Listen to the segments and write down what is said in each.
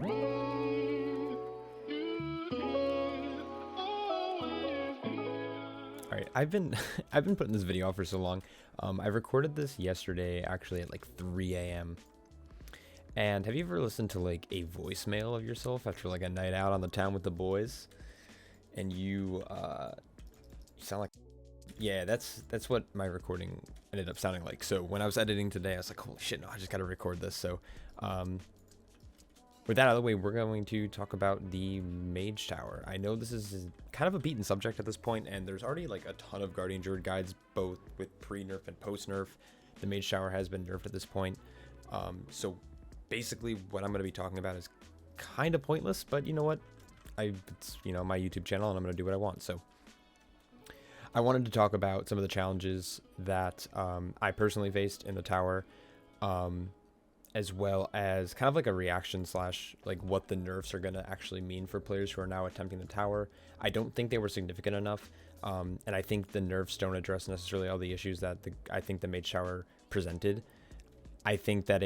Alright, I've been I've been putting this video off for so long. I recorded this yesterday actually at like 3 a.m. And have you ever listened to like a voicemail of yourself after like a night out on the town with the boys? And you sound like, yeah, that's what my recording ended up sounding like. So when I was editing today, I was like, holy shit, no, I just gotta record this. So with that out of the way, we're going to talk about the Mage Tower. I know this is kind of a beaten subject at this point, and there's already like a ton of Guardian Druid guides, both with pre-nerf and post-nerf. The Mage Tower has been nerfed at this point. So basically what I'm going to be talking about is kind of pointless, but you know what? It's, you know, my YouTube channel, and I'm going to do what I want. So I wanted to talk about some of the challenges that I personally faced in the tower, as well as kind of like a reaction slash like what the nerfs are going to actually mean for players who are now attempting the tower. I don't think they were significant enough, and I think the nerfs don't address necessarily all the issues that I think the Mage Tower presented. I think that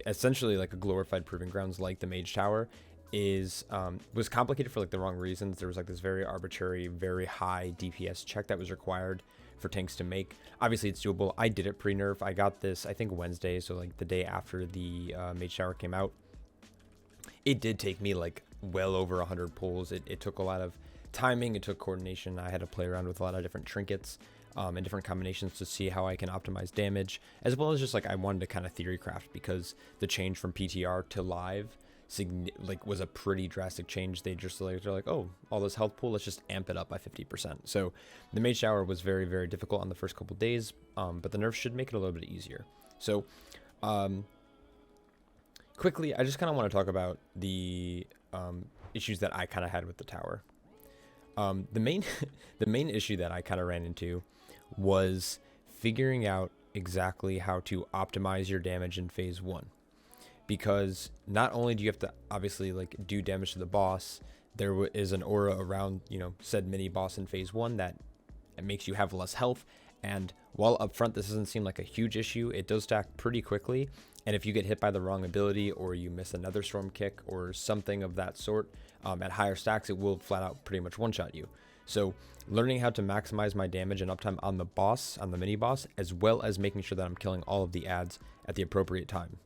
essentially like a glorified proving grounds like the Mage Tower was complicated for like the wrong reasons. There was like this very arbitrary, very high DPS check that was required for tanks to make. Obviously it's doable. I did it pre-nerf. I got this I think Wednesday, so like the day after the Mage Tower came out. It did take me like well over 100 pulls. It took a lot of timing, it took coordination. I had to play around with a lot of different trinkets and different combinations to see how I can optimize damage, as well as just like I wanted to kind of theory craft, because the change from PTR to live was a pretty drastic change. They're like, oh, all this health pool, let's just amp it up by 50%. So the Mage Tower was very, very difficult on the first couple days, but the nerfs should make it a little bit easier. So quickly, I just kind of want to talk about the issues that I kind of had with the tower. The main issue that I kind of ran into was figuring out exactly how to optimize your damage in phase 1. Because not only do you have to obviously like do damage to the boss, there is an aura around, you know, said mini boss in phase 1 that it makes you have less health. And while up front this doesn't seem like a huge issue, it does stack pretty quickly. And if you get hit by the wrong ability, or you miss another storm kick or something of that sort at higher stacks, it will flat out pretty much one-shot you. So learning how to maximize my damage and uptime on the boss, on the mini boss, as well as making sure that I'm killing all of the adds at the appropriate time.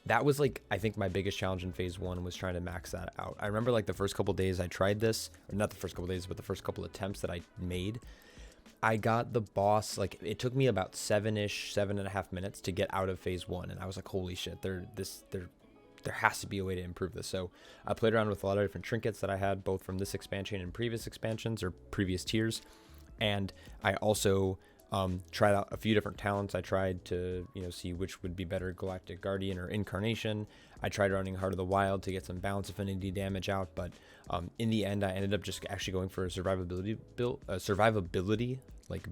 That was like, I think my biggest challenge in phase 1 was trying to max that out. I remember like the first couple days I tried this, or not the first couple days, but the first couple attempts that I made, I got the boss, like it took me about 7.5 minutes to get out of phase 1. And I was like, holy shit, there has to be a way to improve this. So I played around with a lot of different trinkets that I had, both from this expansion and previous expansions or previous tiers. And I also tried out a few different talents. I tried to, you know, see which would be better, Galactic Guardian or Incarnation. I tried running Heart of the Wild to get some balance affinity damage out, but in the end I ended up just actually going for a survivability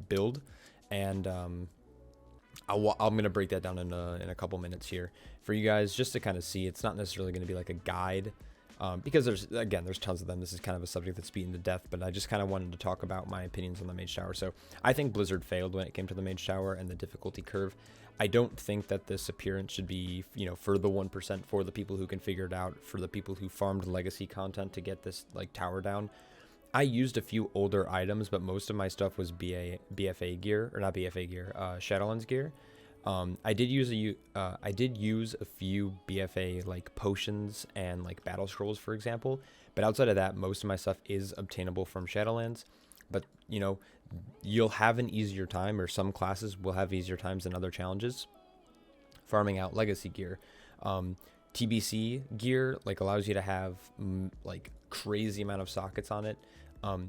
build, and I'm gonna break that down in a couple minutes here for you guys, just to kind of see. It's not necessarily going to be like a guide, because there's tons of them. This is kind of a subject that's beaten to death, but I just kind of wanted to talk about my opinions on the Mage Tower. So I think Blizzard failed when it came to the Mage Tower and the difficulty curve. I don't think that this appearance should be, you know, for the 1%, for the people who can figure it out, for the people who farmed legacy content to get this like tower down. I used a few older items, but most of my stuff was BFA gear, or not BFA gear, Shadowlands gear. I did use a few BFA like potions and like battle scrolls, for example, but outside of that, most of my stuff is obtainable from Shadowlands. But you know, you'll have an easier time, or some classes will have easier times than other challenges farming out legacy gear. TBC gear like allows you to have like crazy amount of sockets on it.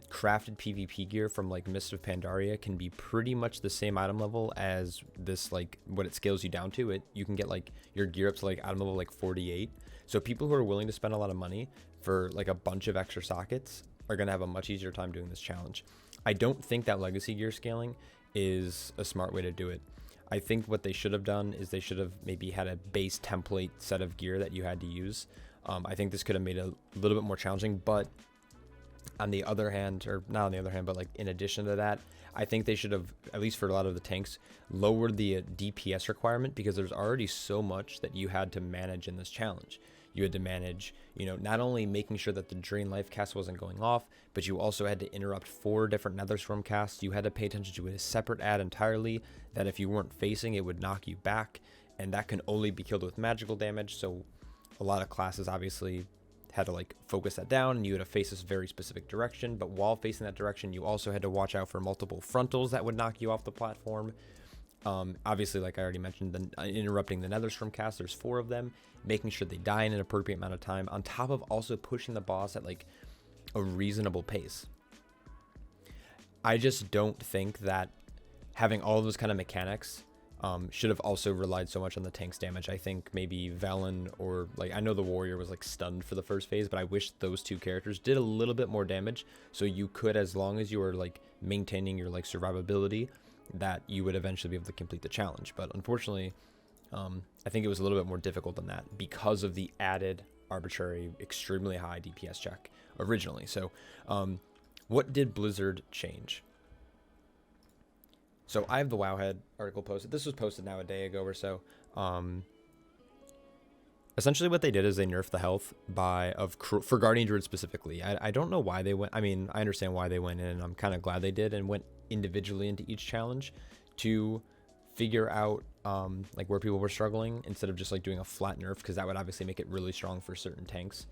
Crafted PvP gear from like Mist of Pandaria can be pretty much the same item level as this, like what it scales you down to. You can get like your gear up to like item level like 48. So people who are willing to spend a lot of money for like a bunch of extra sockets are going to have a much easier time doing this challenge. I don't think that legacy gear scaling is a smart way to do it. I think what they should have done is they should have maybe had a base template set of gear that you had to use. I think this could have made it a little bit more challenging, but on the other hand, or not on the other hand, but like in addition to that, I think they should have, at least for a lot of the tanks, lowered the DPS requirement, because there's already so much that you had to manage in this challenge. You had to manage, you know, not only making sure that the Drain Life cast wasn't going off, but you also had to interrupt 4 different Netherstorm casts. You had to pay attention to a separate ad entirely that if you weren't facing, it would knock you back, and that can only be killed with magical damage. So a lot of classes obviously had to like focus that down, and you had to face this very specific direction. But while facing that direction, you also had to watch out for multiple frontals that would knock you off the platform. Obviously, like I already mentioned, interrupting the Netherstorm cast, there's 4 of them, making sure they die in an appropriate amount of time, on top of also pushing the boss at like a reasonable pace. I just don't think that having all those kind of mechanics should have also relied so much on the tank's damage. I think maybe Velen, or like, I know the warrior was like stunned for the first phase, but I wish those 2 characters did a little bit more damage, so you could, as long as you were like maintaining your like survivability, that you would eventually be able to complete the challenge. But unfortunately, I think it was a little bit more difficult than that because of the added arbitrary extremely high DPS check originally. So what did Blizzard change? So I have the Wowhead article posted. This was posted now a day ago or so. Essentially what they did is they nerfed the health for Guardian Druid specifically. I don't know why they went. I mean, I understand why they went in, and I'm kind of glad they did, and went individually into each challenge to figure out like where people were struggling, instead of just like doing a flat nerf, because that would obviously make it really strong for certain tanks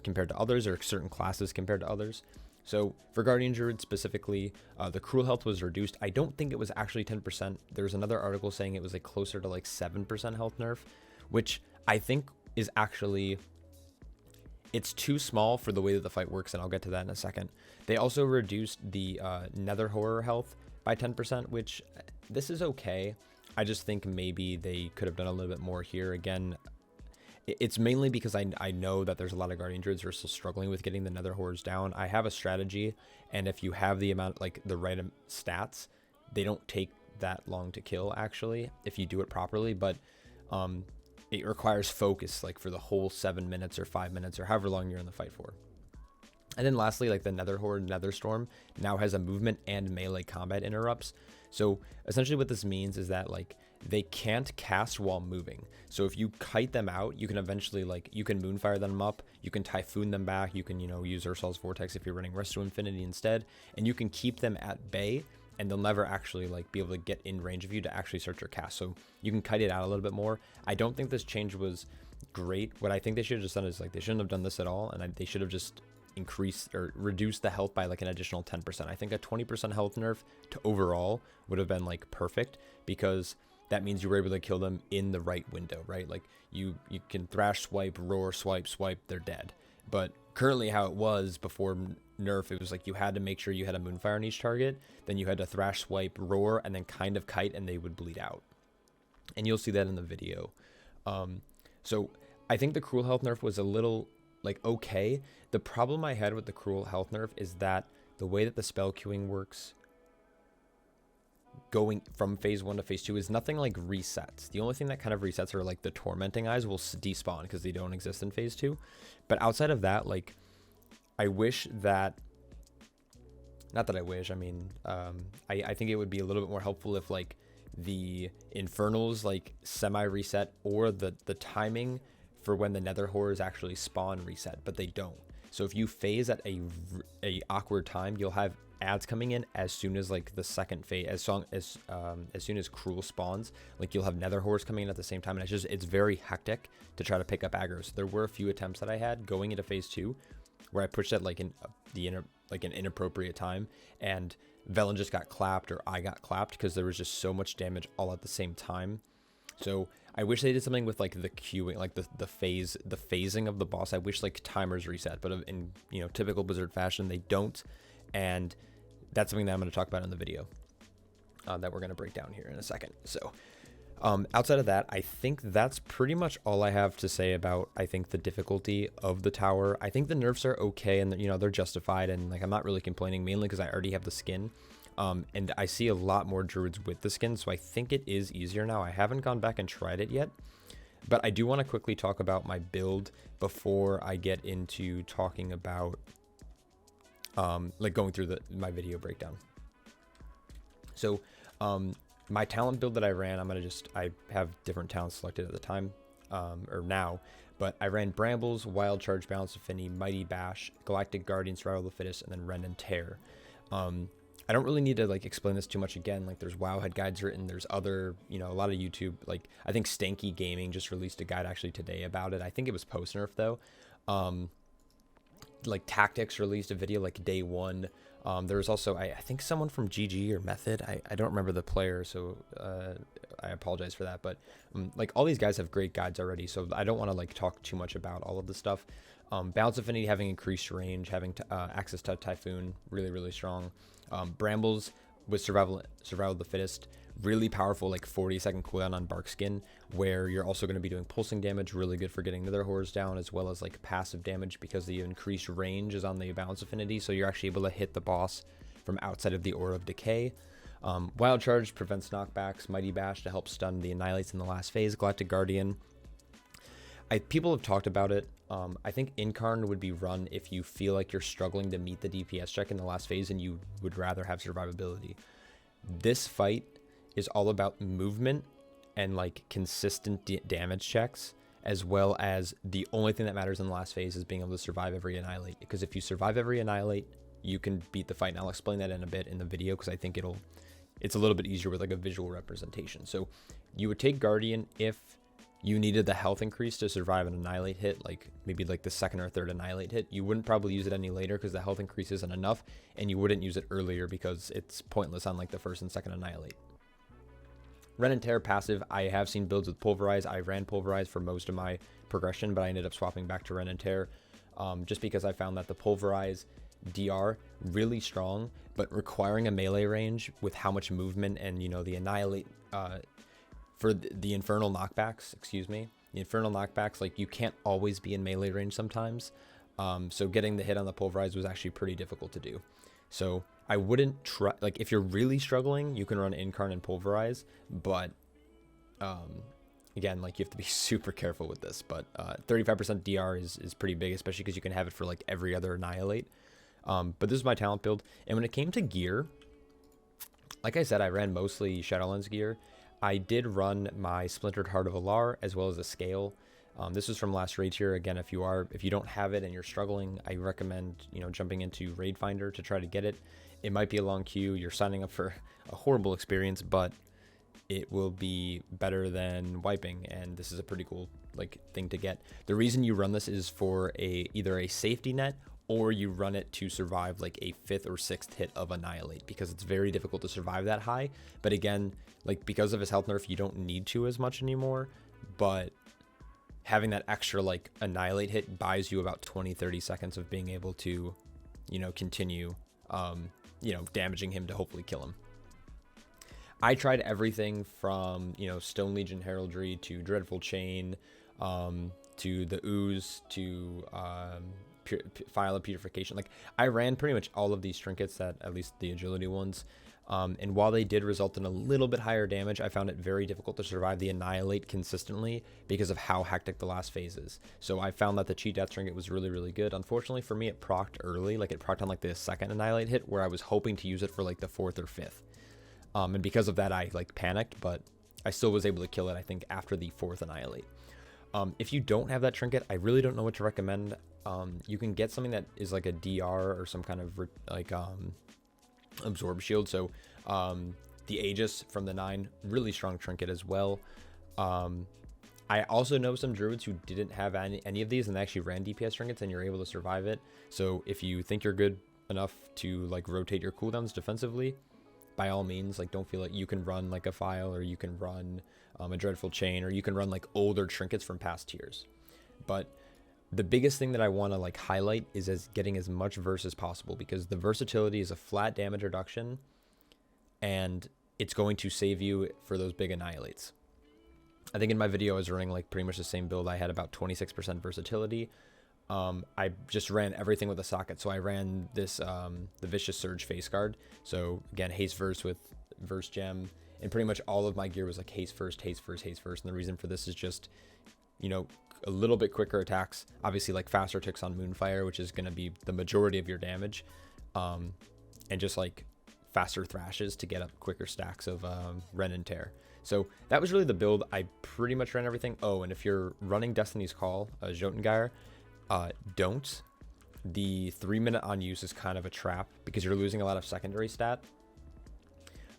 compared to others, or certain classes compared to others. So for Guardian Druid specifically, the cruel health was reduced. I don't think it was actually 10%. There's another article saying it was like closer to like 7% health nerf, which I think is actually, it's too small for the way that the fight works, and I'll get to that in a second. They also reduced the Nether Horror health by 10%, which this is okay. I just think maybe they could have done a little bit more here. Again, it's mainly because I know that there's a lot of Guardian Druids who are still struggling with getting the Nether Horrors down. I have a strategy, and if you have the amount, like the right stats, they don't take that long to kill actually, if you do it properly. But it requires focus, like for the whole 7 minutes or 5 minutes or however long you're in the fight for. And then lastly, like the Nether Horde Netherstorm now has a movement and melee combat interrupts. So essentially what this means is that like they can't cast while moving. So if you kite them out, you can eventually, like, you can moonfire them up, you can typhoon them back, you can, you know, use Ursol's Vortex if you're running Rest to Infinity instead, and you can keep them at bay, and they'll never actually like be able to get in range of you to actually start your cast. So you can kite it out a little bit more. I don't think this change was great. What I think they should have just done is like, they shouldn't have done this at all, and they should have just increased or reduced the health by like an additional 10%. I think a 20% health nerf to overall would have been like perfect, because that means you were able to kill them in the right window, right? Like you can thrash, swipe, roar, swipe, they're dead. But currently how it was before nerf, it was like you had to make sure you had a moonfire on each target, then you had to thrash, swipe, roar, and then kind of kite, and they would bleed out. And you'll see that in the video. So I think the cruel health nerf was a little like okay. The problem I had with the cruel health nerf is that the way that the spell queuing works going from phase 1 to phase 2 is nothing like resets. The only thing that kind of resets are like the tormenting eyes will despawn because they don't exist in phase 2. But outside of that, like, I wish that, not that I wish, I mean, I think it would be a little bit more helpful if like the infernals like semi reset, or the timing for when the nether horrors actually spawn reset, but they don't. So if you phase at a awkward time, you'll have ads coming in as soon as like the second phase, as soon as cruel spawns, like you'll have nether horrors coming in at the same time, and it's very hectic to try to pick up aggro's. There were a few attempts that I had going into phase 2 where I pushed at like an inappropriate time, and Velen just got clapped, or I got clapped, because there was just so much damage all at the same time. So I wish they did something with like the queuing, like the phasing of the boss. I wish like timers reset, but in, you know, typical Blizzard fashion, they don't. And that's something that I'm going to talk about in the video that we're going to break down here in a second. So outside of that, I think that's pretty much all I have to say about, I think, the difficulty of the tower. I think the nerfs are okay, and you know, they're justified, and like I'm not really complaining, mainly because I already have the skin. And I see a lot more druids with the skin, so I think it is easier now. I haven't gone back and tried it yet, but I do want to quickly talk about my build before I get into talking about like going through my video breakdown. So my talent build that I ran, I have different talents selected at the time, or now, But I ran Brambles, Wild Charge, Balance Affinity, Mighty Bash, Galactic Guardian, Survival of the Fittest, and then Rend and Tear. I don't really need to like explain this too much again. Like there's Wowhead guides written. There's other, you know, a lot of YouTube. Like I think Stanky Gaming just released a guide actually today about it. I think it was post-nerf though. Like Tactics released a video like day one. There was also I think someone from GG or Method. I don't remember the player, so I apologize for that. But like all these guys have great guides already, so I don't want to like talk too much about all of the stuff. Balance Affinity having increased range, having access to Typhoon, really strong. Brambles with Survival of the Fittest, really powerful, like 40-second cooldown on Bark Skin, where you're also going to be doing pulsing damage, really good for getting Nether Horrors down, as well as like passive damage because the increased range is on the Balance Affinity, so you're actually able to hit the boss from outside of the Aura of Decay. Wild Charge prevents knockbacks, Mighty Bash to help stun the Annihilates in the last phase, Galactic Guardian. People have talked about it. I think Incarn would be run if you feel like you're struggling to meet the DPS check in the last phase and you would rather have survivability. This fight is all about movement and like consistent damage checks, as well as the only thing that matters in the last phase is being able to survive every Annihilate. Because if you survive every Annihilate, you can beat the fight. And I'll explain that in a bit in the video because I think it's a little bit easier with like a visual representation. So you would take Guardian if you needed the health increase to survive an Annihilate hit, like maybe like the second or third Annihilate hit. You wouldn't probably use it any later because the health increase isn't enough, and you wouldn't use it earlier because it's pointless on like the first and second Annihilate. Rend and Tear passive, I have seen builds with Pulverize. I ran Pulverize for most of my progression, but I ended up swapping back to Rend and Tear just because I found that the Pulverize DR really strong, but requiring a melee range with how much movement and, you know, the Annihilate for the Infernal knockbacks, the Infernal knockbacks, like you can't always be in melee range sometimes. So getting the hit on the Pulverize was actually pretty difficult to do. So I wouldn't try, like if you're really struggling, you can run Incarn and Pulverize, but again, like you have to be super careful with this, but 35% DR is pretty big, especially because you can have it for like every other Annihilate. But this is my talent build. And when it came to gear, like I said, I ran mostly Shadowlands gear. I did run my Splintered Heart of Alar as well as a Scale. This is from last raid tier. Again, if you don't have it and you're struggling, I recommend, you know, jumping into Raid Finder to try to get it. It might be a long queue. You're signing up for a horrible experience, but it will be better than wiping, and this is a pretty cool like thing to get. The reason you run this is for either a safety net, or you run it to survive like a 5th or 6th hit of Annihilate, because it's very difficult to survive that high. But again, like because of his health nerf, you don't need to as much anymore, but having that extra like Annihilate hit buys you about 20-30 seconds of being able to, you know, continue you know, damaging him to hopefully kill him. I tried everything from, you know, Stone Legion Heraldry to Dreadful Chain to the Ooze to File of Purification. Like I ran pretty much all of these trinkets, that at least the agility ones, and while they did result in a little bit higher damage, I found it very difficult to survive the Annihilate consistently because of how hectic the last phase is. So I found that the Cheat Death trinket was really good. Unfortunately for me, it procced early, like it procced on like the second Annihilate hit, where I was hoping to use it for like the 4th or 5th, and because of that I like panicked, but I still was able to kill it, I think, after the 4th Annihilate. If you don't have that trinket, I really don't know what to recommend. You can get something that is like a DR or some kind of like absorb shield. So the Aegis from the 9, really strong trinket as well. I also know some druids who didn't have any of these and they actually ran DPS trinkets, and you're able to survive it. So if you think you're good enough to like rotate your cooldowns defensively, by all means, like don't feel like you can run like a File, or you can run a Dreadful Chain, or you can run like older trinkets from past tiers. But the biggest thing that I want to like highlight is getting as much verse as possible, because the versatility is a flat damage reduction and it's going to save you for those big Annihilates. I think in my video I was running like pretty much the same build. I had about 26% versatility. I just ran everything with a socket. So I ran this the Vicious Surge face guard. So again, haste verse with verse gem, and pretty much all of my gear was like haste first, haste first, haste first. And the reason for this is just, you know, a little bit quicker attacks, obviously like faster ticks on Moonfire, which is going to be the majority of your damage, and just like faster thrashes to get up quicker stacks of Rend and Tear. So that was really the build. I pretty much ran everything. Oh, and if you're running Destiny's Call, Jotungeir, don't. The 3-minute on use is kind of a trap because you're losing a lot of secondary stat.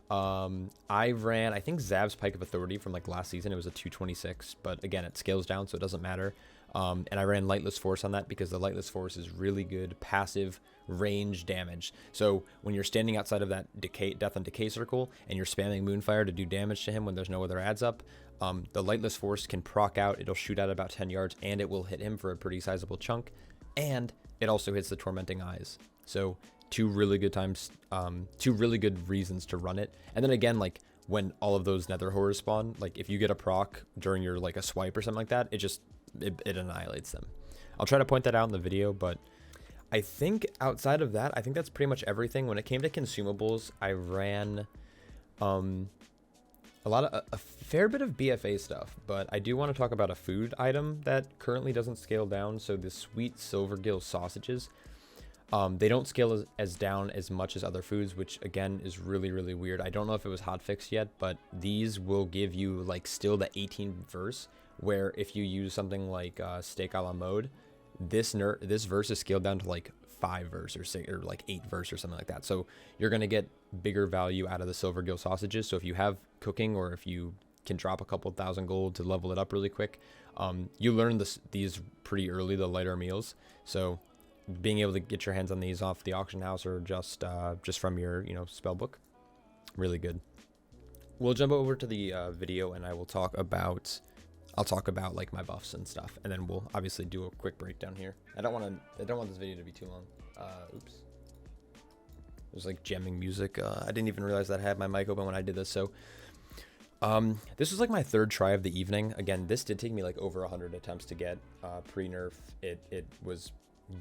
I ran, I think, Zav's Pike of Authority from like last season. It was a 226, but again, it scales down, so it doesn't matter. And I ran Lightless Force on that because the Lightless Force is really good passive range damage. So when you're standing outside of that death and decay circle and you're spamming Moonfire to do damage to him when there's no other ads up, the Lightless Force can proc out. It'll shoot out about 10 yards and it will hit him for a pretty sizable chunk. And it also hits the Tormenting Eyes. So two really good times, two really good reasons to run it. And then again, like when all of those Nether Horrors spawn, like if you get a proc during your like a swipe or something like that, it annihilates them. I'll try to point that out in the video, but I think outside of that, I think that's pretty much everything. When it came to consumables, I ran a fair bit of BFA stuff, but I do want to talk about a food item that currently doesn't scale down. So the sweet Silvergill sausages, they don't scale as down as much as other foods, which again is really, really weird. I don't know if it was hotfixed yet, but these will give you like still the 18 verse, where if you use something like steak a la mode, this verse is scaled down to like 5 verse or like 8 verse or something like that. So you're going to get bigger value out of the Silvergill sausages. So if you have cooking, or if you can drop a couple thousand gold to level it up really quick, you learn these pretty early, the lighter meals. So being able to get your hands on these off the auction house or just from your spell book, really good. We'll jump over to the video and I'll talk about like my buffs and stuff, and then we'll obviously do a quick breakdown here. I don't want this video to be too long. Oops. There's like jamming music. I didn't even realize that I had my mic open when I did this. So this was like my 3rd try of the evening. Again, this did take me like over 100 attempts to get pre-nerf. It was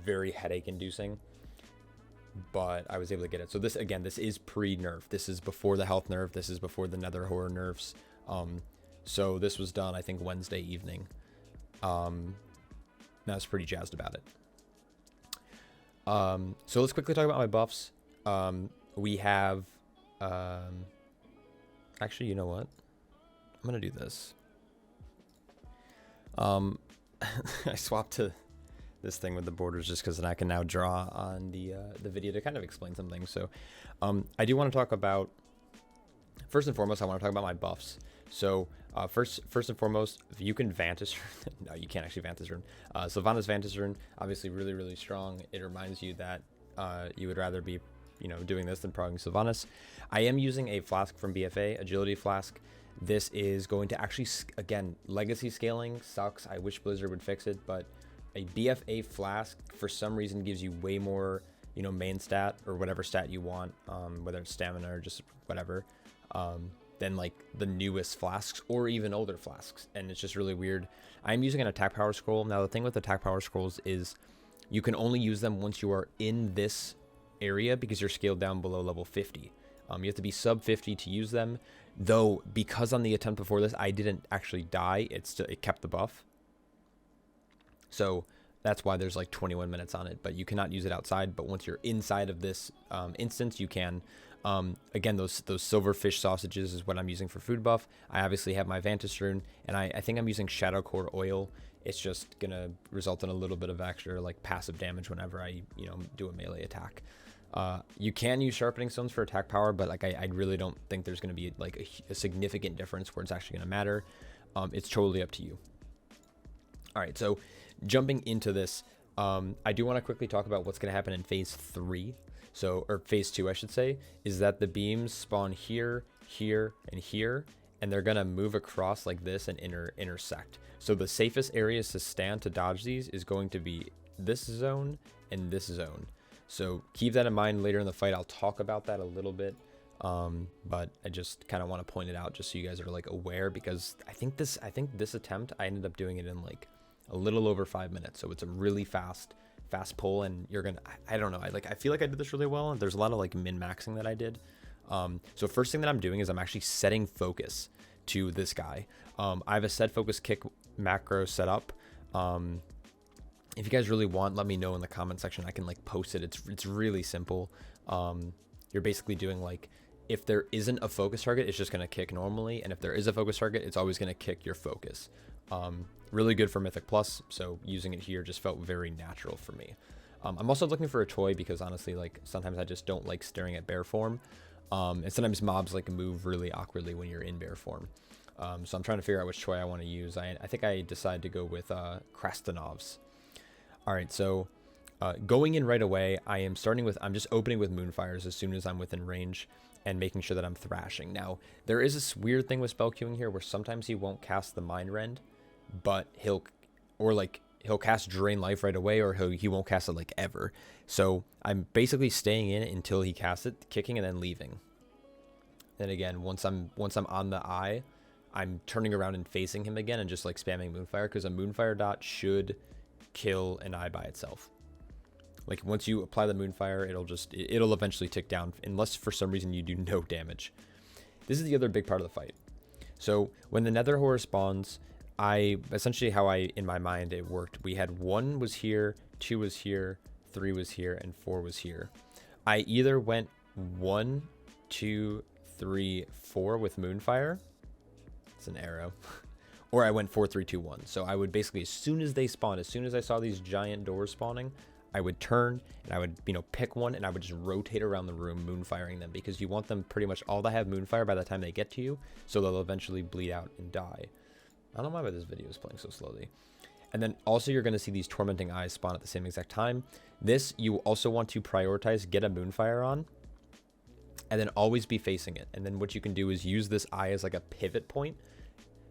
very headache inducing, but I was able to get it. So this is pre-nerf. This is before the health nerf. This is before the Nether Horror nerfs. So this was done, I think, Wednesday evening. I was pretty jazzed about it. So let's quickly talk about my buffs. We have, actually, you know what? I'm going to do this. I swapped to this thing with the borders just because then I can now draw on the video to kind of explain some things. So I do want to talk about, first and foremost, I want to talk about my buffs. So first and foremost, if you can Vantage, no, you can't actually Vantage Rune. Sylvanas Vantage Rune, obviously really, really strong. It reminds you that you would rather be, doing this than progging Sylvanas. I am using a flask from BFA, Agility Flask. This is going to actually, again, legacy scaling sucks. I wish Blizzard would fix it, but a BFA flask for some reason gives you way more, main stat or whatever stat you want, whether it's stamina or just whatever, than like the newest flasks or even older flasks. And it's just really weird. I'm using an attack power scroll. Now the thing with attack power scrolls is you can only use them once you are in this area because you're scaled down below level 50. You have to be sub 50 to use them, though, because on the attempt before this I didn't actually die. It kept the buff, so that's why there's like 21 minutes on it, but you cannot use it outside. But once you're inside of this instance, you can. Again, those silverfish sausages is what I'm using for food buff. I obviously have my Vantage Rune, and I think I'm using Shadow Core Oil. It's just gonna result in a little bit of extra like passive damage whenever I do a melee attack. You can use Sharpening Stones for attack power, but like I really don't think there's gonna be like a significant difference where it's actually gonna matter. It's totally up to you. All right, so jumping into this, I do want to quickly talk about what's gonna happen in phase 3. So, or phase 2, I should say, is that the beams spawn here, here, and here, and they're gonna move across like this and intersect. So the safest areas to stand to dodge these is going to be this zone and this zone. So keep that in mind. Later in the fight, I'll talk about that a little bit, but I just kind of want to point it out just so you guys are like aware, because I think this attempt I ended up doing it in like a little over 5 minutes. So it's a really fast pull, and you're gonna, I don't know, I feel like I did this really well, and there's a lot of like min-maxing that I did. So first thing that I'm doing is I'm actually setting focus to this guy. I have a set focus kick macro set up. If you guys really want, let me know in the comment section. I can like post it. It's really simple. You're basically doing like if there isn't a focus target, it's just going to kick normally. And if there is a focus target, it's always going to kick your focus. Really good for Mythic Plus. So using it here just felt very natural for me. I'm also looking for a toy because honestly, like sometimes I just don't like staring at bear form. And sometimes mobs like move really awkwardly when you're in bear form. So I'm trying to figure out which toy I want to use. I think I decided to go with Krastanov's. All right, so going in right away, I'm just opening with Moonfires as soon as I'm within range and making sure that I'm thrashing. Now, there is this weird thing with spell queuing here where sometimes he won't cast the Mind Rend, but he'll cast Drain Life right away, or he won't cast it like ever. So I'm basically staying in until he casts it, kicking, and then leaving. Then again, once I'm on the eye, I'm turning around and facing him again and just like spamming Moonfire, because a Moonfire dot should kill an eye by itself. Like once you apply the Moonfire, it'll eventually tick down unless for some reason you do no damage. This is the other big part of the fight. So when the Nether Horror spawns, in my mind it worked. We had 1 was here, 2 was here, 3 was here, and 4 was here. I either went 1, 2, 3, 4 with Moonfire. It's an arrow. Or I went 4, 3, 2, 1. So I would basically, as soon as they spawned, as soon as I saw these giant doors spawning, I would turn and I would, pick one and I would just rotate around the room, Moonfiring them, because you want them pretty much all to have Moonfire by the time they get to you, so they'll eventually bleed out and die. I don't know why this video is playing so slowly. And then also you're going to see these Tormenting Eyes spawn at the same exact time. This, you also want to prioritize, get a Moonfire on, and then always be facing it. And then what you can do is use this eye as like a pivot point.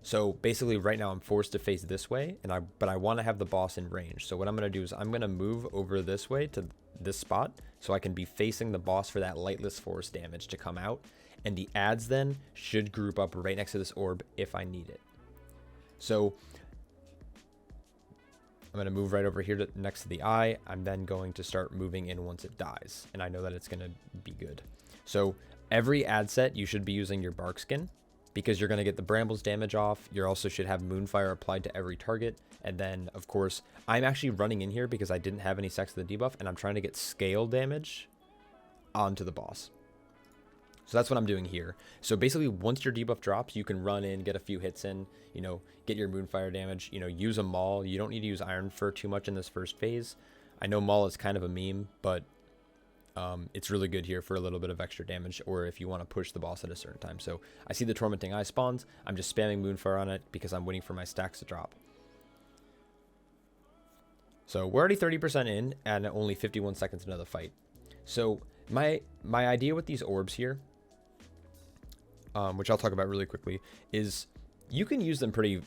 So basically right now I'm forced to face this way, but I want to have the boss in range. So what I'm going to do is I'm going to move over this way to this spot so I can be facing the boss for that Lightless Force damage to come out. And the adds then should group up right next to this orb if I need it. So I'm going to move right over here next to the eye. I'm then going to start moving in once it dies. And I know that it's going to be good. So every ad set, you should be using your Bark Skin, because you're going to get the Brambles damage off. You also should have Moonfire applied to every target. And then, of course, I'm actually running in here because I didn't have any Sex of the Debuff, and I'm trying to get scale damage onto the boss. So that's what I'm doing here. So basically, once your debuff drops, you can run in, get a few hits in, get your Moonfire damage, use a Maul. You don't need to use Iron Fur too much in this first phase. I know Maul is kind of a meme, but it's really good here for a little bit of extra damage, or if you want to push the boss at a certain time. So I see the Tormenting Eye spawns. I'm just spamming Moonfire on it because I'm waiting for my stacks to drop. So we're already 30% in and only 51 seconds into the fight. So my idea with these orbs here, which I'll talk about really quickly, is you can use them pretty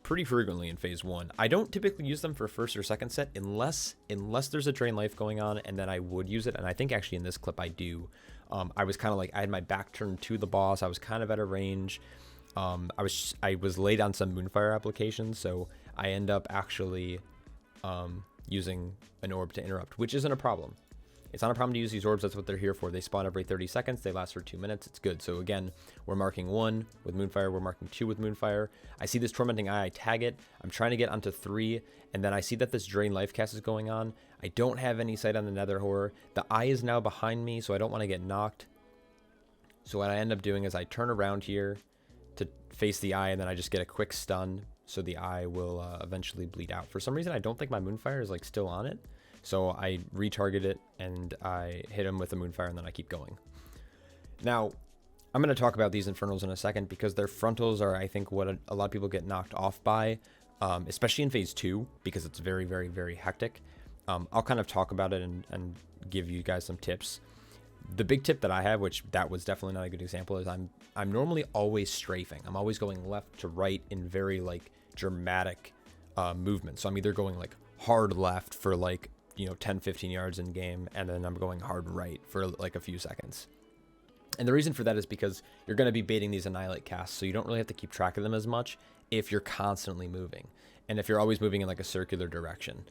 frequently in phase 1. I don't typically use them for first or second set unless there's a Drain Life going on, and then I would use it. And I think actually in this clip I do. I was kind of like, I had my back turned to the boss. I was kind of at a range. I was late on some Moonfire applications, so I end up actually using an orb to interrupt, which isn't a problem. It's not a problem to use these orbs. That's what they're here for. They spawn every 30 seconds. They last for 2 minutes. It's good. So again, we're marking 1 with Moonfire. We're marking 2 with Moonfire. I see this Tormenting Eye. I tag it. I'm trying to get onto 3. And then I see that this Drain Life cast is going on. I don't have any sight on the Nether Horror. The Eye is now behind me, so I don't want to get knocked. So what I end up doing is I turn around here to face the Eye, and then I just get a quick stun. So the Eye will eventually bleed out. For some reason, I don't think my Moonfire is like still on it. So I retarget it and I hit him with a Moonfire, and then I keep going. Now, I'm going to talk about these Infernals in a second because their frontals are, I think, what a lot of people get knocked off by, especially in phase 2, because it's very, very, very hectic. I'll kind of talk about it and give you guys some tips. The big tip that I have, which that was definitely not a good example, is I'm normally always strafing. I'm always going left to right in very like dramatic movement. So I'm either going like hard left for like 10-15 yards in game, and then I'm going hard right for like a few seconds. And the reason for that is because you're going to be baiting these Annihilate casts, so you don't really have to keep track of them as much if you're constantly moving, and if you're always moving in like a circular direction.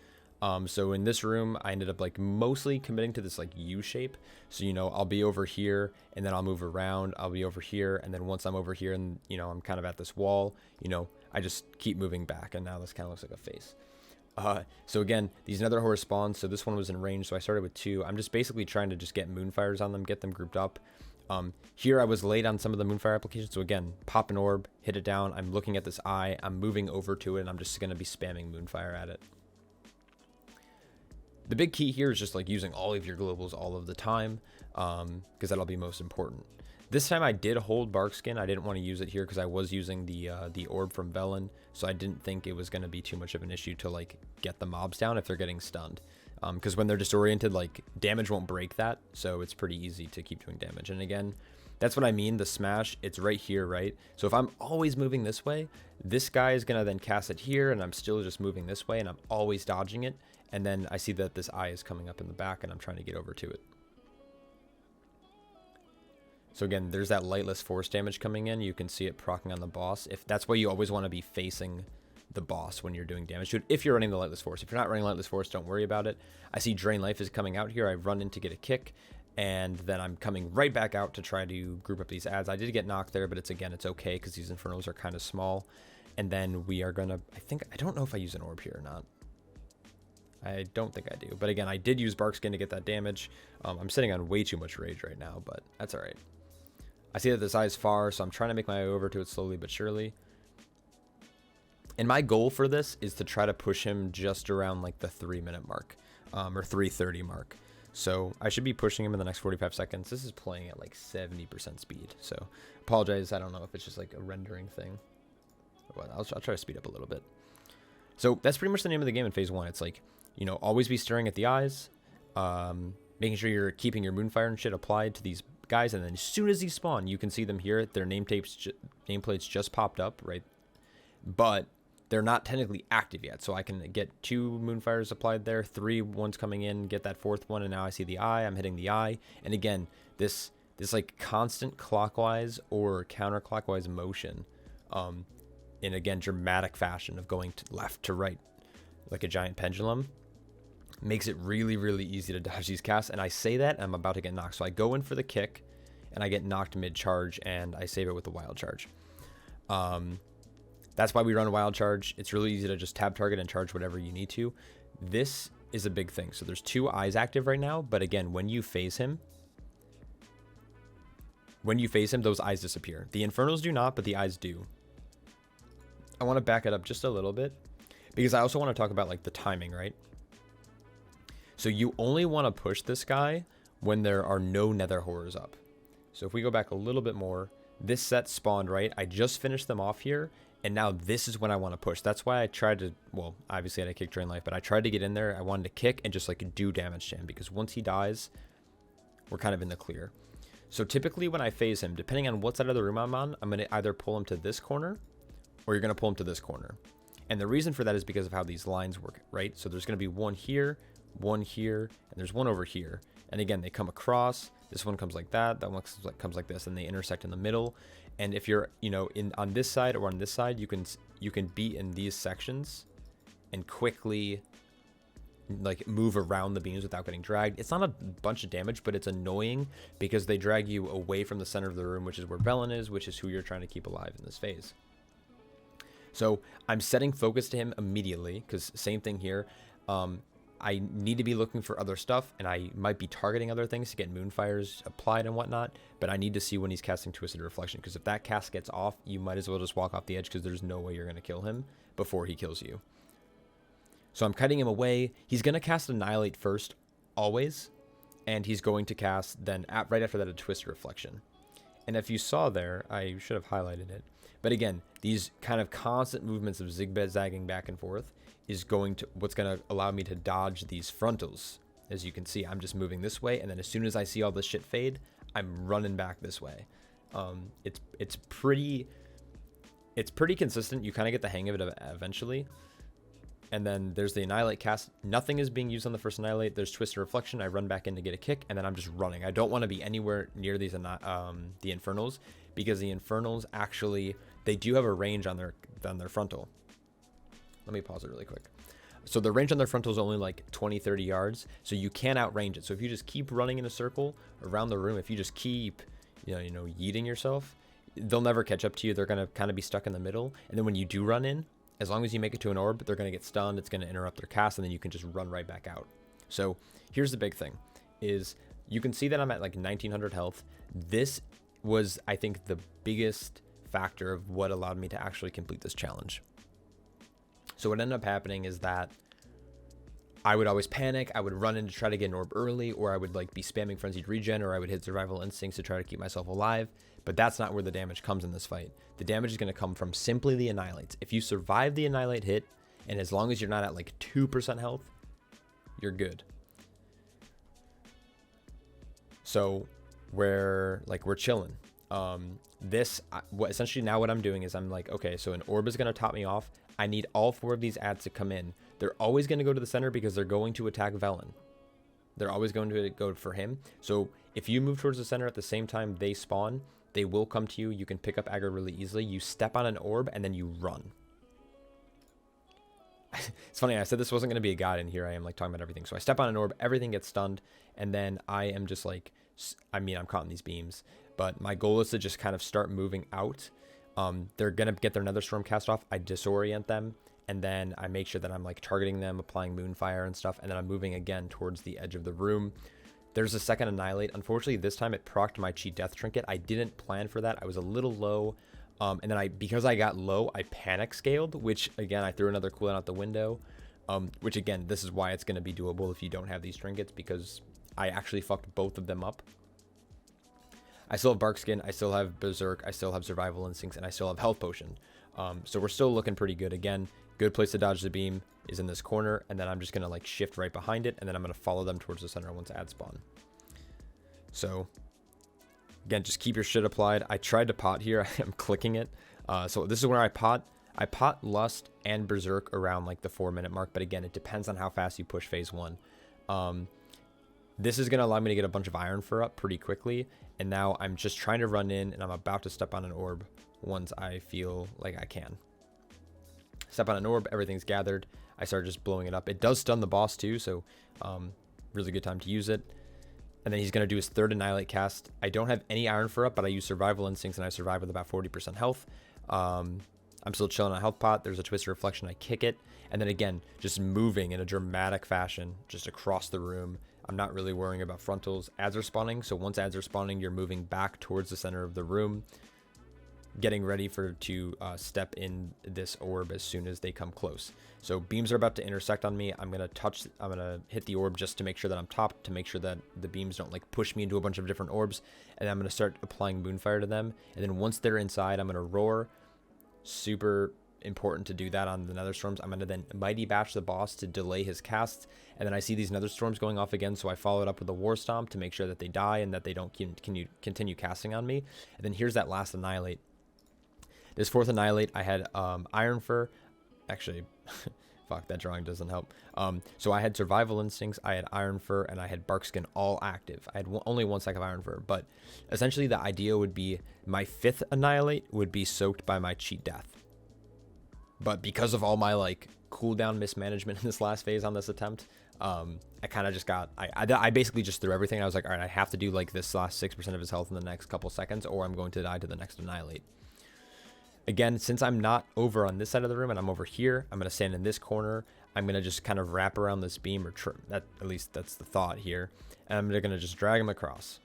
So in this room, I ended up like mostly committing to this like U shape. So, I'll be over here and then I'll move around. I'll be over here. And then once I'm over here and, I'm kind of at this wall, I just keep moving back. And now this kind of looks like a face. So again, these Nether Horror spawns. So this one was in range. So I started with 2. I'm just basically trying to just get Moonfires on them, get them grouped up. Here I was late on some of the Moonfire applications. So again, pop an orb, hit it down. I'm looking at this eye. I'm moving over to it, and I'm just going to be spamming Moonfire at it. The big key here is just like using all of your globals all of the time, because that'll be most important. This time I did hold Barkskin. I didn't want to use it here because I was using the orb from Velen, so I didn't think it was going to be too much of an issue to like get the mobs down if they're getting stunned. Because when they're disoriented, like damage won't break that, so it's pretty easy to keep doing damage. And again, that's what I mean. The smash, it's right here, right? So if I'm always moving this way, this guy is gonna then cast it here, and I'm still just moving this way, and I'm always dodging it. And then I see that this eye is coming up in the back, and I'm trying to get over to it. So again, there's that lightless force damage coming in. You can see it proccing on the boss. If that's why you always want to be facing the boss when you're doing damage to it, if you're running the lightless force. If you're not running lightless force, don't worry about it. I see drain life is coming out here. I run in to get a kick, and then I'm coming right back out to try to group up these ads. I did get knocked there, but it's okay because these infernals are kind of small. And then we are gonna, I don't know if I use an orb here or not. I don't think I do, but again, I did use Barkskin to get that damage. I'm sitting on way too much rage right now, but that's all right. I see that this eye is far, so I'm trying to make my way over to it slowly but surely. And my goal for this is to try to push him just around like the 3-minute mark, or 3:30 mark. So I should be pushing him in the next 45 seconds. This is playing at like 70% speed. So apologize. I don't know if it's just like a rendering thing. But I'll try to speed up a little bit. So that's pretty much the name of the game in phase 1. It's like, you know, always be staring at the eyes, making sure you're keeping your Moonfire and shit applied to these guys. And then as soon as these spawn, you can see them here. Their nameplates just popped up, right? But they're not technically active yet, so I can get 2 Moonfires applied there, 3 ones coming in, get that 4th one, and now I see the eye. I'm hitting the eye, and again, this like constant clockwise or counterclockwise motion, in again dramatic fashion of going to left to right, like a giant pendulum, makes it really, really easy to dodge these casts. And I say that I'm about to get knocked, so I go in for the kick, and I get knocked mid-charge, and I save it with the wild charge. That's why we run a wild charge. It's really easy to just tab target and charge whatever you need to. This is a big thing. So there's 2 eyes active right now, but again, when you phase him, those eyes disappear. The infernals do not, but the eyes do. I want to back it up just a little bit because I also want to talk about like the timing, right? So you only want to push this guy when there are no nether horrors up. So if we go back a little bit more, this set spawned, right? I just finished them off here. And now this is when I want to push. That's why I tried to, well, obviously I had to kick drain life, but I tried to get in there. I wanted to kick and just like do damage to him because once he dies, we're kind of in the clear. So typically when I phase him, depending on what side of the room I'm on, I'm going to either pull him to this corner or you're going to pull him to this corner. And the reason for that is because of how these lines work, right? So there's going to be one here, and there's one over here. And again, they come across. This one comes like that one comes like this, and they intersect in the middle. And if you're, you know, on this side or on this side, you can be in these sections and quickly like move around the beams without getting dragged. It's not a bunch of damage, but it's annoying because they drag you away from the center of the room, which is where Velen is, which is who you're trying to keep alive in this phase. So I'm setting focus to him immediately because same thing here. I need to be looking for other stuff, and I might be targeting other things to get Moonfires applied and whatnot, but I need to see when he's casting Twisted Reflection, because if that cast gets off, you might as well just walk off the edge because there's no way you're going to kill him before he kills you. So I'm cutting him away. He's going to cast Annihilate first, always, and he's going to cast then right after that a Twisted Reflection. And if you saw there, I should have highlighted it, but again, these kind of constant movements of zigzagging back and forth is what's going to allow me to dodge these frontals. As you can see, I'm just moving this way, and then as soon as I see all this shit fade, I'm running back this way. It's pretty consistent. You kind of get the hang of it eventually. And then there's the Annihilate cast. Nothing is being used on the first Annihilate. There's Twisted Reflection. I run back in to get a kick, and then I'm just running. I don't want to be anywhere near these the Infernals, because the Infernals actually, they do have a range on their frontal. Let me pause it really quick. So the range on their frontal is only like 20-30 yards, so you can't outrange it. So if you just keep running in a circle around the room, if you just keep, you know, yeeting yourself, they'll never catch up to you. They're going to kind of be stuck in the middle. And then when you do run in, as long as you make it to an orb, they're going to get stunned. It's going to interrupt their cast, and then you can just run right back out. So here's the big thing, is you can see that I'm at like 1900 health. This was, I think, the biggest factor of what allowed me to actually complete this challenge. So what ended up happening is that I would always panic. I would run in to try to get an orb early, or I would like be spamming frenzied regen, or I would hit survival instincts to try to keep myself alive. But that's not where the damage comes in this fight. The damage is going to come from simply the annihilates. If you survive the annihilate hit, and as long as you're not at like 2% health, you're good. So we're chilling. Essentially now what I'm doing is I'm like, okay, so an orb is going to top me off. I need all 4 of these ads to come in. They're always going to go to the center because they're going to attack Velen. They're always going to go for him. So if you move towards the center at the same time they spawn, they will come to you. You can pick up aggro really easily. You step on an orb and then you run. It's funny, I said this wasn't going to be a guide, and here I am like talking about everything. So I step on an orb, everything gets stunned, and then I am just like, I'm caught in these beams. But my goal is to just kind of start moving out. They're going to get their Nether Storm cast off. I disorient them, and then I make sure that I'm like targeting them, applying Moonfire and stuff, and then I'm moving again towards the edge of the room. There's a second Annihilate. Unfortunately, this time it procced my Cheat Death Trinket. I didn't plan for that. I was a little low. And then because I got low, I panic scaled, which again, I threw another cooldown out the window. Which again, this is why it's going to be doable if you don't have these trinkets, because I actually fucked both of them up. I still have Bark Skin, I still have Berserk, I still have Survival Instincts, and I still have Health Potion. So we're still looking pretty good. Again, good place to dodge the beam is in this corner, and then I'm just going to like shift right behind it, and then I'm going to follow them towards the center once ad spawn. So again, just keep your shit applied. I tried to pot here. I'm clicking it. So this is where I pot. I pot Lust and Berserk around like the 4-minute mark, but again, it depends on how fast you push phase 1. This is going to allow me to get a bunch of Iron Fur up pretty quickly, and now I'm just trying to run in, and I'm about to step on an orb once I feel like I can. Step on an orb, everything's gathered. I start just blowing it up. It does stun the boss too, so really good time to use it. And then he's going to do his 3rd Annihilate cast. I don't have any Iron Fur up, but I use Survival Instincts, and I survive with about 40% health. I'm still chilling on a health pot. There's a Twisted Reflection. I kick it. And then again, just moving in a dramatic fashion, just across the room. I'm not really worrying about frontals. Ads are spawning, so once ads are spawning, you're moving back towards the center of the room, getting ready to step in this orb as soon as they come close. So beams are about to intersect on me. I'm gonna hit the orb just to make sure that I'm topped, to make sure that the beams don't like push me into a bunch of different orbs. And then I'm gonna start applying Moonfire to them. And then once they're inside, I'm gonna roar. Super important to do that on the Nether Storms. I'm gonna then Mighty Bash the boss to delay his casts. And then I see these Nether Storms going off again, so I follow it up with a War Stomp to make sure that they die and that they don't continue casting on me. And then here's that last Annihilate. This 4th Annihilate, I had Iron Fur. Actually, fuck, that drawing doesn't help. So I had Survival Instincts, I had Iron Fur, and I had Bark Skin all active. I had only 1 stack of Iron Fur, but essentially the idea would be my 5th Annihilate would be soaked by my Cheat Death. But because of all my like cooldown mismanagement in this last phase on this attempt, I kind of just got, I basically just threw everything. I was like, all right, I have to do like this last 6% of his health in the next couple seconds, or I'm going to die to the next Annihilate. Again, since I'm not over on this side of the room and I'm over here, I'm going to stand in this corner. I'm going to just kind of wrap around this beam, or at least that's the thought here. And I'm going to just drag him across.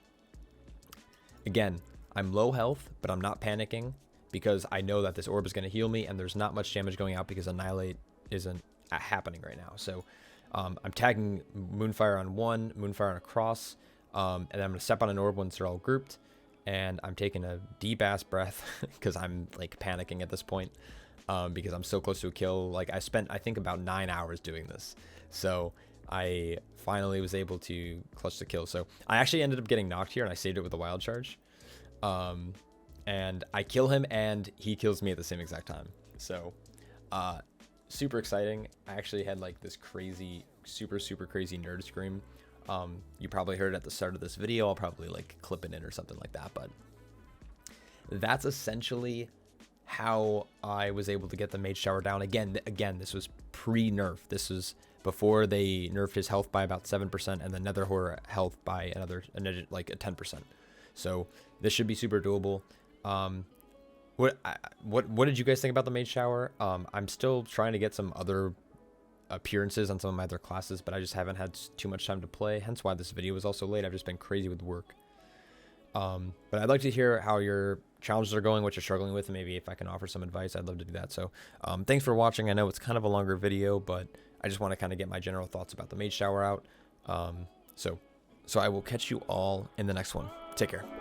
Again, I'm low health, but I'm not panicking because I know that this orb is going to heal me, and there's not much damage going out because Annihilate isn't happening right now. So I'm tagging Moonfire on 1, Moonfire on a cross, and then I'm going to step on an orb once they're all grouped. And I'm taking a deep ass breath because I'm like panicking at this point, because I'm so close to a kill. Like I spent, I think, about 9 hours doing this. So I finally was able to clutch the kill. So I actually ended up getting knocked here, and I saved it with a wild charge. And I kill him and he kills me at the same exact time. So super exciting. I actually had like this crazy, super crazy nerd scream. You probably heard it at the start of this video. I'll probably like clip it in or something like that, but that's essentially how I was able to get the Mage Shower down. Again, this was pre-nerf. This was before they nerfed his health by about 7% and the Nether Horror health by another like a 10%. So this should be super doable. What did you guys think about the Mage Shower? I'm still trying to get some other appearances on some of my other classes, but I just haven't had too much time to play, hence why this video was also late. I've just been crazy with work. But I'd like to hear how your challenges are going, what you're struggling with, and maybe if I can offer some advice, I'd love to do that. So thanks for watching. I know it's kind of a longer video, but I just want to kind of get my general thoughts about the Mage Shower out. So I will catch you all in the next one. Take care.